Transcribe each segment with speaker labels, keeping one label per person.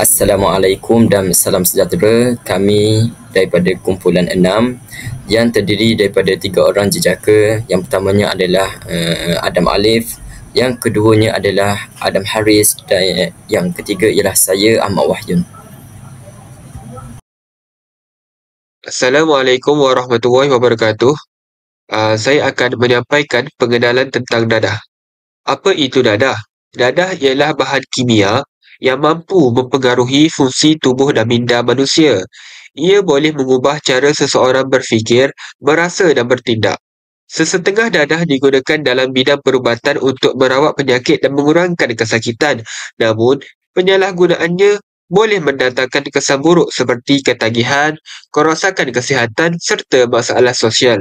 Speaker 1: Assalamualaikum dan salam sejahtera. Kami daripada kumpulan 6 yang terdiri daripada 3 orang jejaka. Yang pertamanya adalah Adam Alif, yang keduanya adalah Adam Haris dan yang ketiga ialah saya, Ahmad Wahyun.
Speaker 2: Assalamualaikum warahmatullahi wabarakatuh. Saya akan menyampaikan pengenalan tentang dadah. Apa itu dadah? Dadah ialah bahan kimia yang mampu mempengaruhi fungsi tubuh dan minda manusia. Ia boleh mengubah cara seseorang berfikir, merasa dan bertindak. Sesetengah dadah digunakan dalam bidang perubatan untuk merawat penyakit dan mengurangkan kesakitan. Namun, penyalahgunaannya boleh mendatangkan kesan buruk seperti ketagihan, kerosakan kesihatan serta masalah sosial.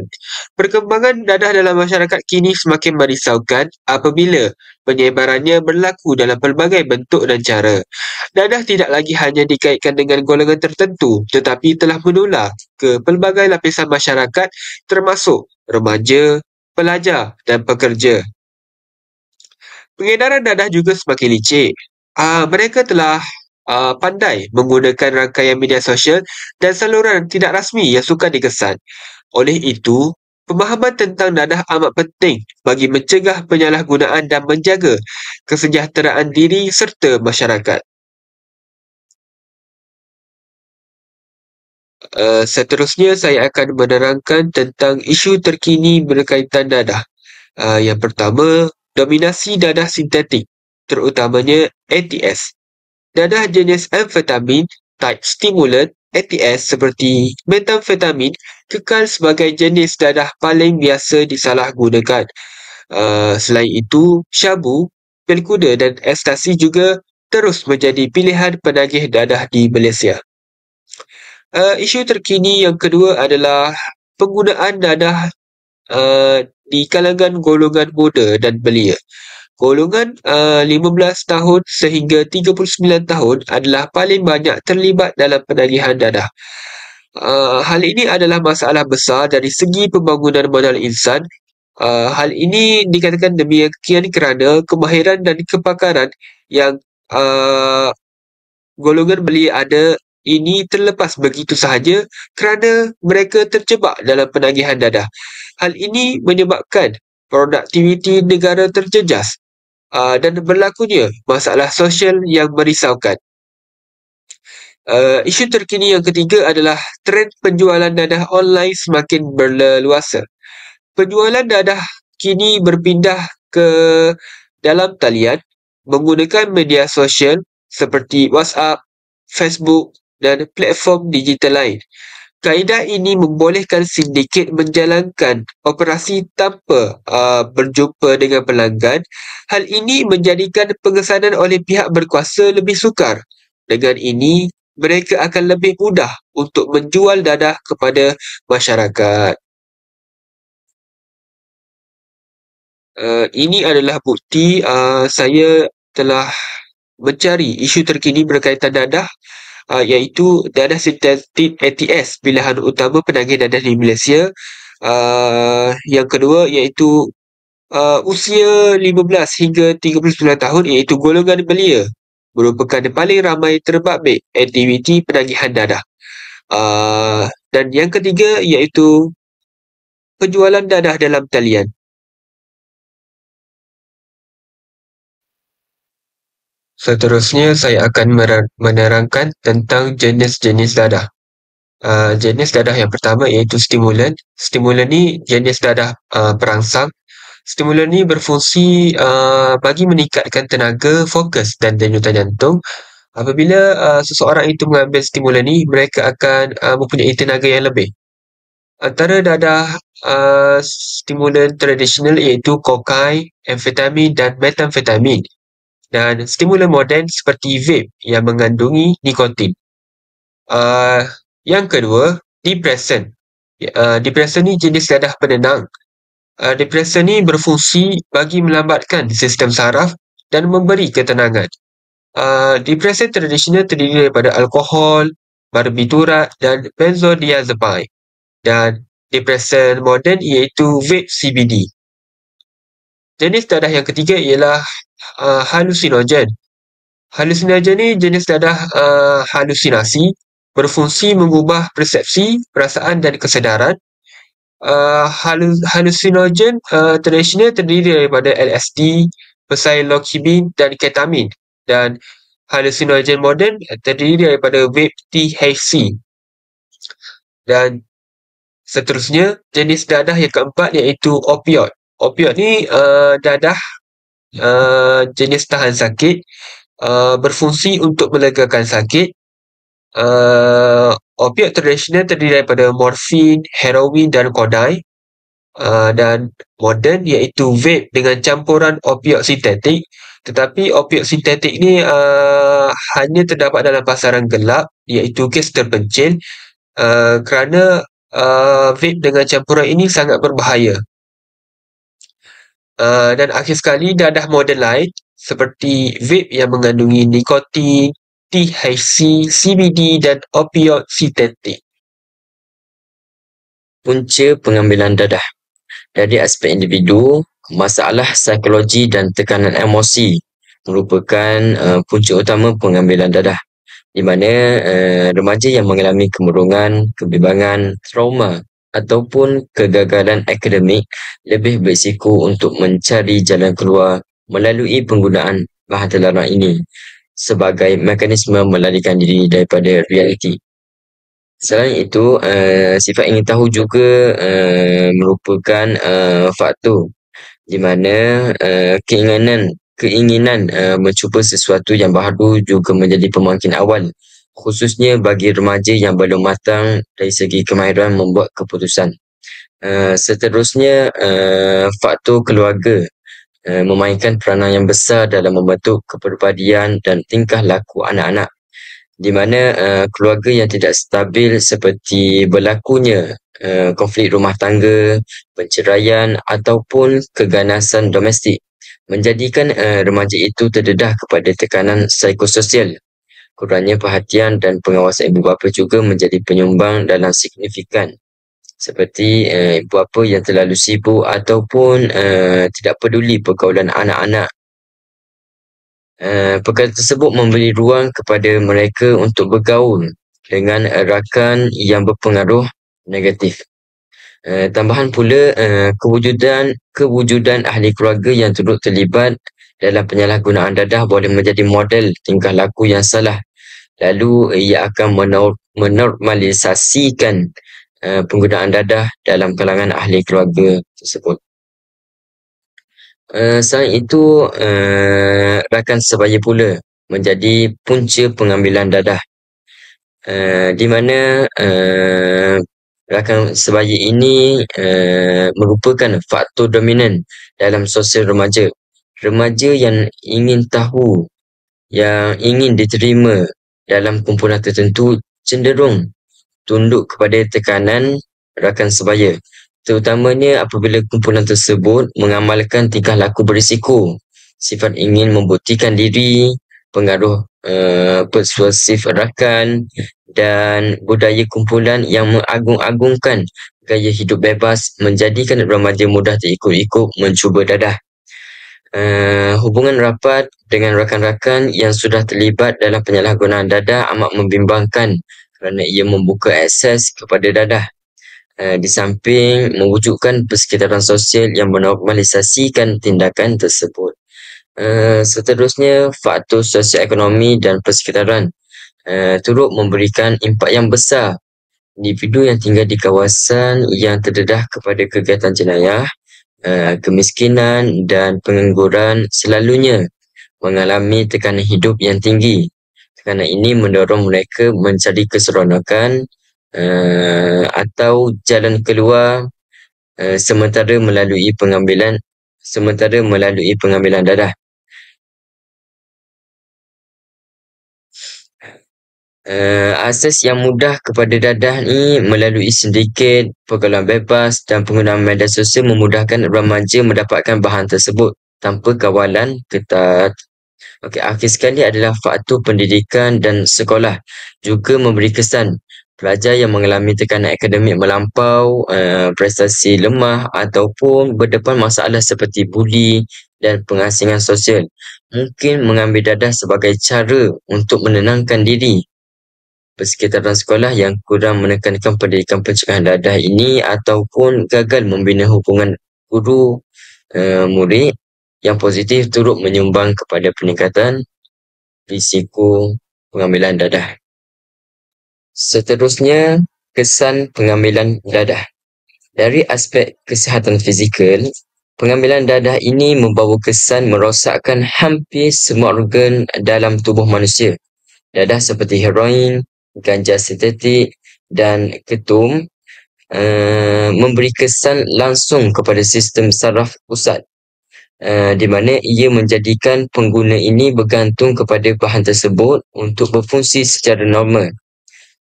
Speaker 2: Perkembangan dadah dalam masyarakat kini semakin merisaukan apabila penyebarannya berlaku dalam pelbagai bentuk dan cara. Dadah tidak lagi hanya dikaitkan dengan golongan tertentu tetapi telah menular ke pelbagai lapisan masyarakat termasuk remaja, pelajar dan pekerja. Pengedaran dadah juga semakin licik. Mereka telah pandai menggunakan rangkaian media sosial dan saluran tidak rasmi yang sukar dikesan. Oleh itu, pemahaman tentang dadah amat penting bagi mencegah penyalahgunaan dan menjaga kesejahteraan diri serta masyarakat. Seterusnya, saya akan menerangkan tentang isu terkini berkaitan dadah. Yang pertama, dominasi dadah sintetik, terutamanya ATS. Dadah jenis amfetamin, type stimulant, ATS seperti metamfetamin kekal sebagai jenis dadah paling biasa disalahgunakan. Selain itu, syabu, pil kuda dan ekstasi juga terus menjadi pilihan penagih dadah di Malaysia. Isu terkini yang kedua adalah penggunaan dadah di kalangan golongan muda dan belia. Golongan 15 tahun sehingga 39 tahun adalah paling banyak terlibat dalam penagihan dadah. Hal ini adalah masalah besar dari segi pembangunan modal insan. Hal ini dikatakan demikian kerana kemahiran dan kepakaran yang golongan belia ada ini terlepas begitu sahaja kerana mereka terjebak dalam penagihan dadah. Hal ini menyebabkan produktiviti negara terjejas dan berlakunya masalah sosial yang merisaukan. Isu terkini yang ketiga adalah trend penjualan dadah online semakin berleluasa. Penjualan dadah kini berpindah ke dalam talian menggunakan media sosial seperti WhatsApp, Facebook dan platform digital lain. Kaedah ini membolehkan sindiket menjalankan operasi tanpa berjumpa dengan pelanggan. Hal ini menjadikan pengesanan oleh pihak berkuasa lebih sukar. Dengan ini, mereka akan lebih mudah untuk menjual dadah kepada masyarakat. Ini adalah bukti saya telah mencari isu terkini berkaitan dadah, iaitu dadah sintetik ATS, pilihan utama penagih dadah di Malaysia. Yang kedua iaitu usia 15 hingga 39 tahun iaitu golongan belia merupakan paling ramai terbabit aktiviti penagihan dadah. Dan yang ketiga iaitu penjualan dadah dalam talian. Seterusnya, saya akan menerangkan tentang jenis-jenis dadah. Jenis dadah yang pertama iaitu stimulan. Stimulan ni jenis dadah perangsang. Stimulan ni berfungsi bagi meningkatkan tenaga, fokus dan denyutan jantung. Apabila seseorang itu mengambil stimulan ni, mereka akan mempunyai tenaga yang lebih. Antara dadah stimulan tradisional iaitu kokain, amfetamin dan metamfetamin. Dan stimulan moden seperti vape yang mengandungi nikotin. Yang kedua, depresan. Depresan ni jenis dadah penenang. Depresan ni berfungsi bagi melambatkan sistem saraf dan memberi ketenangan. Depresan tradisional terdiri daripada alkohol, barbiturat dan benzodiazepine. Dan depresan moden iaitu vape CBD. Jenis dadah yang ketiga ialah halusinogen. Halusinogen ni jenis dadah halusinasi, berfungsi mengubah persepsi, perasaan dan kesedaran. Halusinogen tradisional terdiri daripada LSD, psilocybin dan ketamin. Dan halusinogen moden terdiri daripada vape THC. Dan seterusnya, jenis dadah yang keempat iaitu opioid. Opioid ni dadah jenis tahan sakit, berfungsi untuk melegakan sakit. Opioid tradisional terdiri daripada morfin, heroin dan kodai. Dan moden iaitu vape dengan campuran opioid sintetik. Tetapi opioid sintetik ni hanya terdapat dalam pasaran gelap, iaitu kes terpencil, kerana vape dengan campuran ini sangat berbahaya. Dan akhir sekali, dadah moden lain seperti vape yang mengandungi nikotin, THC, CBD dan opioid sintetik.
Speaker 1: Punca pengambilan dadah. Dari aspek individu, masalah psikologi dan tekanan emosi merupakan punca utama pengambilan dadah, di mana remaja yang mengalami kemurungan, kebimbangan, trauma ataupun kegagalan akademik lebih berisiko untuk mencari jalan keluar melalui penggunaan bahan terlarang ini sebagai mekanisme melarikan diri daripada realiti. Selain itu, sifat ingin tahu juga merupakan faktor di mana keinginan mencuba sesuatu yang baru juga menjadi pemangkin awal, khususnya bagi remaja yang belum matang dari segi kemahiran membuat keputusan. Seterusnya, faktor keluarga memainkan peranan yang besar dalam membentuk kepribadian dan tingkah laku anak-anak, di mana keluarga yang tidak stabil seperti berlakunya konflik rumah tangga, perceraian ataupun keganasan domestik menjadikan remaja itu terdedah kepada tekanan psikososial. Kurangnya perhatian dan pengawasan ibu bapa juga menjadi penyumbang dalam signifikan, seperti ibu bapa yang terlalu sibuk ataupun tidak peduli pergaulan anak-anak. Perkara tersebut memberi ruang kepada mereka untuk bergaul dengan rakan yang berpengaruh negatif. Tambahan pula, kewujudan ahli keluarga yang turut terlibat dalam penyalahgunaan dadah boleh menjadi model tingkah laku yang salah. Lalu ia akan menormalisasikan penggunaan dadah dalam kalangan ahli keluarga tersebut. Selain itu, rakan sebaya pula menjadi punca pengambilan dadah, di mana rakan sebaya ini merupakan faktor dominan dalam sosial remaja. Remaja yang ingin tahu, yang ingin diterima dalam kumpulan tertentu cenderung tunduk kepada tekanan rakan sebaya, terutamanya apabila kumpulan tersebut mengamalkan tingkah laku berisiko, sifat ingin membuktikan diri, pengaruh persuasif rakan dan budaya kumpulan yang mengagung-agungkan gaya hidup bebas menjadikan remaja mudah terikut-ikut mencuba dadah. Hubungan rapat dengan rakan-rakan yang sudah terlibat dalam penyalahgunaan dadah amat membimbangkan kerana ia membuka akses kepada dadah, di samping mewujudkan persekitaran sosial yang menormalisasikan tindakan tersebut. Seterusnya, faktor sosioekonomi dan persekitaran turut memberikan impak yang besar. Individu yang tinggal di kawasan yang terdedah kepada kegiatan jenayah, kemiskinan dan pengangguran selalunya mengalami tekanan hidup yang tinggi. Tekanan ini mendorong mereka mencari keseronokan atau jalan keluar sementara melalui pengambilan dadah. Akses yang mudah kepada dadah ni melalui sindiket, pergaulan bebas dan penggunaan media sosial memudahkan remaja mendapatkan bahan tersebut tanpa kawalan ketat. Akhir sekali adalah faktor pendidikan dan sekolah juga memberi kesan. Pelajar yang mengalami tekanan akademik melampau, prestasi lemah ataupun berdepan masalah seperti buli dan pengasingan sosial mungkin mengambil dadah sebagai cara untuk menenangkan diri. Persekitaran sekolah yang kurang menekankan pendidikan pencegahan dadah ini ataupun gagal membina hubungan guru murid yang positif turut menyumbang kepada peningkatan risiko pengambilan dadah. Seterusnya, kesan pengambilan dadah. Dari aspek kesihatan fizikal, pengambilan dadah ini membawa kesan merosakkan hampir semua organ dalam tubuh manusia. Dadah seperti heroin, ganja sintetik dan ketum memberi kesan langsung kepada sistem saraf pusat, di mana ia menjadikan pengguna ini bergantung kepada bahan tersebut untuk berfungsi secara normal.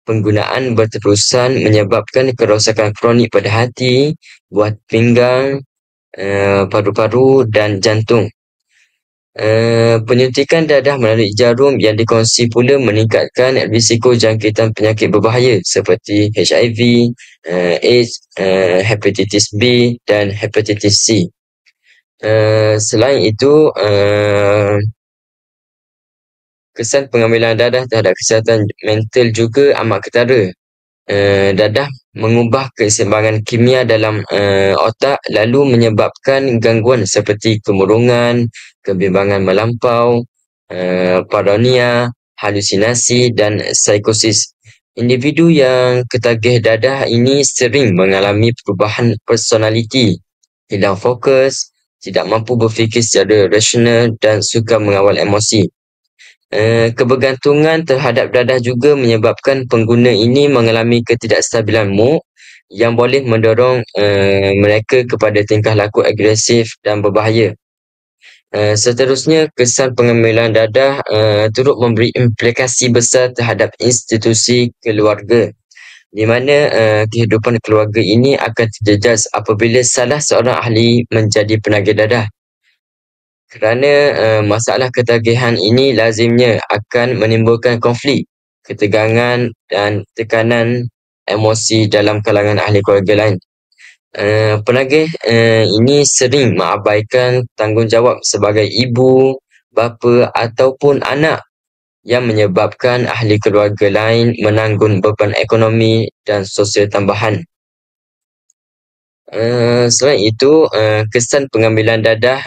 Speaker 1: Penggunaan berterusan menyebabkan kerosakan kronik pada hati, buah pinggang, paru-paru dan jantung. Penyuntikan dadah melalui jarum yang dikongsi pula meningkatkan risiko jangkitan penyakit berbahaya seperti HIV, AIDS, hepatitis B dan hepatitis C. Selain itu, kesan pengambilan dadah terhadap kesihatan mental juga amat ketara. Dadah mengubah keseimbangan kimia dalam otak lalu menyebabkan gangguan seperti kemurungan, kebimbangan melampau, paranoia, halusinasi dan psikosis. Individu yang ketagih dadah ini sering mengalami perubahan personaliti, hilang fokus, tidak mampu berfikir secara rasional dan suka mengawal emosi. Kebergantungan terhadap dadah juga menyebabkan pengguna ini mengalami ketidakstabilan mood yang boleh mendorong mereka kepada tingkah laku agresif dan berbahaya. Seterusnya, kesan pengambilan dadah turut memberi implikasi besar terhadap institusi keluarga, di mana kehidupan keluarga ini akan terjejas apabila salah seorang ahli menjadi penagih dadah. Kerana masalah ketagihan ini lazimnya akan menimbulkan konflik, ketegangan dan tekanan emosi dalam kalangan ahli keluarga lain. Penagih ini sering mengabaikan tanggungjawab sebagai ibu, bapa ataupun anak yang menyebabkan ahli keluarga lain menanggung beban ekonomi dan sosial tambahan. Selain itu, kesan pengambilan dadah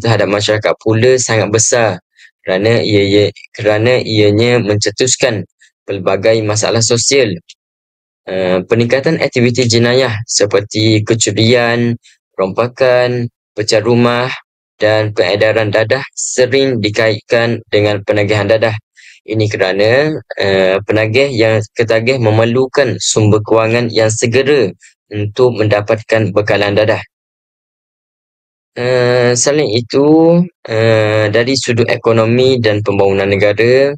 Speaker 1: terhadap masyarakat pula sangat besar kerana ianya mencetuskan pelbagai masalah sosial. Peningkatan aktiviti jenayah seperti kecurian, perompakan, pecah rumah dan peredaran dadah sering dikaitkan dengan penagihan dadah. Ini kerana penagih yang ketagih memerlukan sumber kewangan yang segera untuk mendapatkan bekalan dadah. Selain itu, dari sudut ekonomi dan pembangunan negara,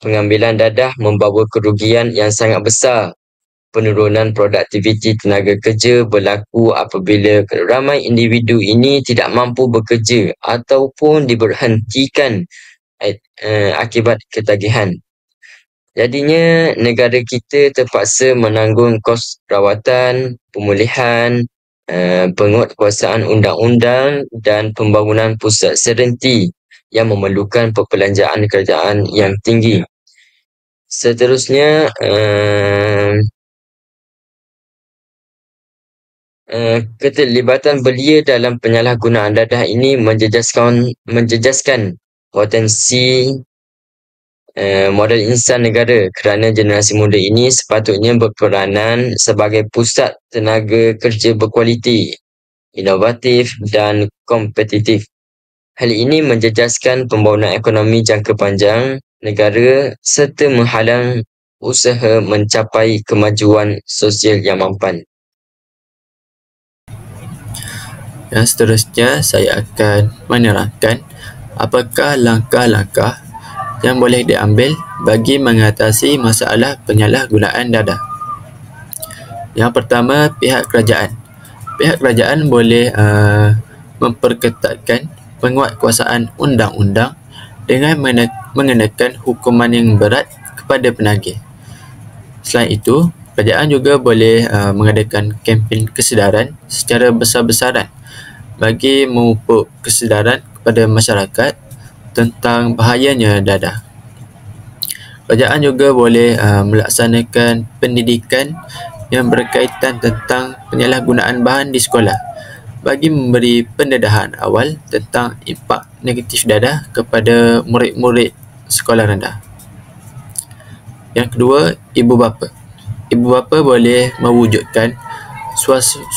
Speaker 1: pengambilan dadah membawa kerugian yang sangat besar. Penurunan produktiviti tenaga kerja berlaku apabila ramai individu ini tidak mampu bekerja ataupun diberhentikan akibat ketagihan. Jadinya, negara kita terpaksa menanggung kos rawatan, pemulihan, penguatkuasaan undang-undang dan pembangunan pusat serenti yang memerlukan perbelanjaan kerajaan yang tinggi. Seterusnya, keterlibatan belia dalam penyalahgunaan dadah ini menjejaskan potensi modal insan negara kerana generasi muda ini sepatutnya berperanan sebagai pusat tenaga kerja berkualiti, inovatif dan kompetitif. Hal ini menjejaskan pembangunan ekonomi jangka panjang negara serta menghalang usaha mencapai kemajuan sosial yang mampan.
Speaker 3: Yang seterusnya, saya akan menerangkan apakah langkah-langkah yang boleh diambil bagi mengatasi masalah penyalahgunaan dadah. Yang pertama, pihak kerajaan. Pihak kerajaan boleh memperketatkan penguatkuasaan undang-undang dengan mengenakan hukuman yang berat kepada penagih. Selain itu, kerajaan juga boleh mengadakan kempen kesedaran secara besar-besaran bagi memupuk kesedaran kepada masyarakat tentang bahayanya dadah. Kerajaan juga boleh melaksanakan pendidikan yang berkaitan tentang penyalahgunaan bahan di sekolah bagi memberi pendedahan awal tentang impak negatif dadah kepada murid-murid sekolah rendah. Yang kedua, ibu bapa. Ibu bapa boleh mewujudkan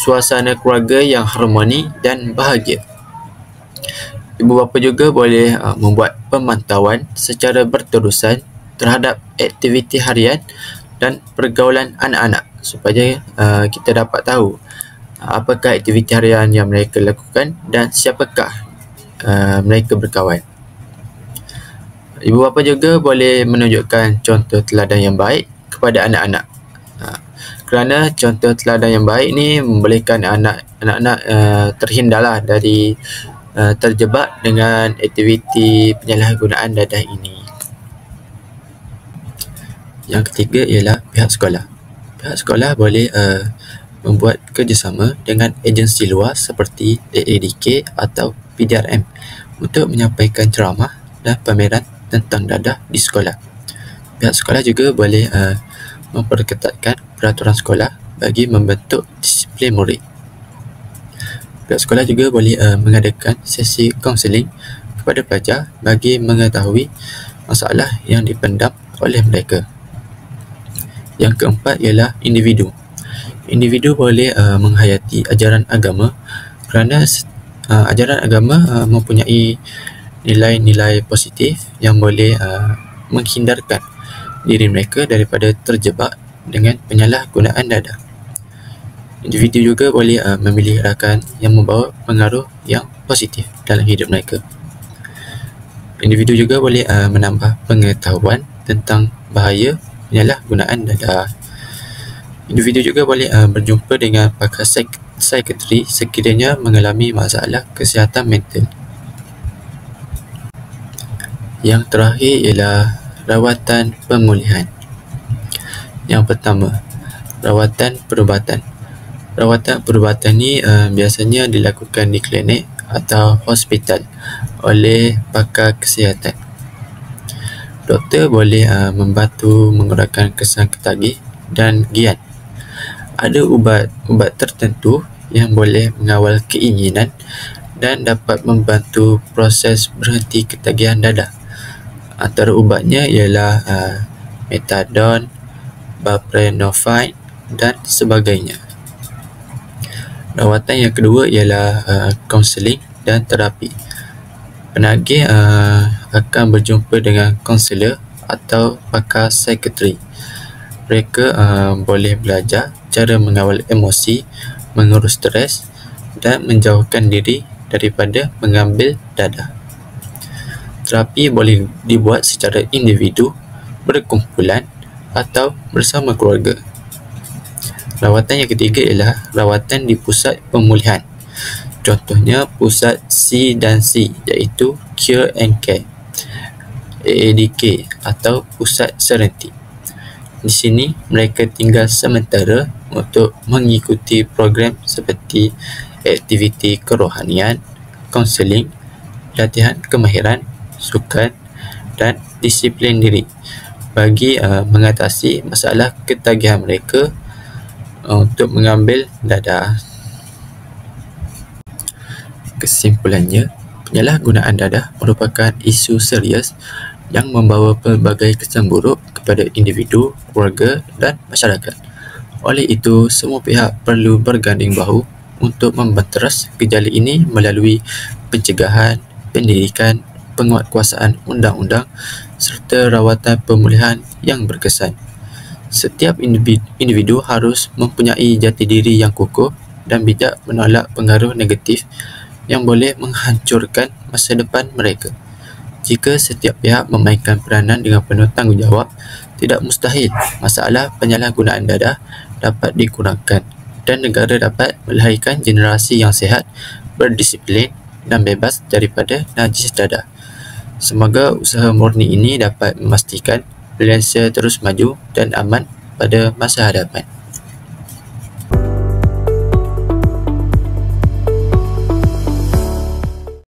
Speaker 3: suasana keluarga yang harmoni dan bahagia. Ibu bapa juga boleh membuat pemantauan secara berterusan terhadap aktiviti harian dan pergaulan anak-anak supaya kita dapat tahu apakah aktiviti harian yang mereka lakukan dan siapakah mereka berkawan. Ibu bapa juga boleh menunjukkan contoh teladan yang baik kepada anak-anak. Kerana contoh teladan yang baik ni membolehkan anak-anak terhindarlah dari terjebak dengan aktiviti penyalahgunaan dadah ini. Yang ketiga ialah pihak sekolah. Pihak sekolah boleh membuat kerjasama dengan agensi luar seperti AADK atau PDRM untuk menyampaikan ceramah dan pameran tentang dadah di sekolah. Pihak sekolah juga boleh memperketatkan peraturan sekolah bagi membentuk disiplin murid. Pihak sekolah juga boleh mengadakan sesi kaunseling kepada pelajar bagi mengetahui masalah yang dipendam oleh mereka. Yang keempat ialah individu. Individu boleh menghayati ajaran agama kerana ajaran agama mempunyai nilai-nilai positif yang boleh menghindarkan diri mereka daripada terjebak dengan penyalahgunaan dadah. Individu juga boleh memilih rakan yang membawa pengaruh yang positif dalam hidup mereka. Individu juga boleh menambah pengetahuan tentang bahaya penyalahgunaan dadah. Individu juga boleh berjumpa dengan pakar psikiatri sekiranya mengalami masalah kesihatan mental. Yang terakhir ialah rawatan pemulihan. Yang pertama, rawatan perubatan. Rawatan perubatan ni biasanya dilakukan di klinik atau hospital oleh pakar kesihatan. Doktor boleh membantu mengurangkan kesan ketagih dan gian. Ada ubat tertentu yang boleh mengawal keinginan dan dapat membantu proses berhenti ketagihan dadah. Antara ubatnya ialah metadon, buprenorphine dan sebagainya. Rawatan yang kedua ialah kaunseling dan terapi. Penagih akan berjumpa dengan kaunselor atau pakar psikiatri. Mereka boleh belajar cara mengawal emosi, mengurus stres dan menjauhkan diri daripada mengambil dadah. Terapi boleh dibuat secara individu, berkumpulan atau bersama keluarga. Rawatan yang ketiga ialah rawatan di pusat pemulihan. Contohnya pusat C dan C iaitu Cure and Care, AADK atau pusat Serenity. Di sini mereka tinggal sementara untuk mengikuti program seperti aktiviti kerohanian, kaunseling, latihan kemahiran, sukan dan disiplin diri bagi mengatasi masalah ketagihan mereka untuk mengambil dadah. Kesimpulannya, penyalahgunaan dadah merupakan isu serius yang membawa pelbagai kesan buruk kepada individu, keluarga dan masyarakat. Oleh itu, semua pihak perlu berganding bahu untuk membenteras gejala ini melalui pencegahan, pendidikan, penguatkuasaan undang-undang serta rawatan pemulihan yang berkesan. Setiap individu harus mempunyai jati diri yang kukuh dan bijak menolak pengaruh negatif yang boleh menghancurkan masa depan mereka. Jika setiap pihak memainkan peranan dengan penuh tanggungjawab, tidak mustahil masalah penyalahgunaan dadah dapat dikurangkan dan negara dapat melahirkan generasi yang sihat, berdisiplin dan bebas daripada najis dadah. Semoga usaha murni ini dapat memastikan Malaysia terus maju dan aman pada masa hadapan.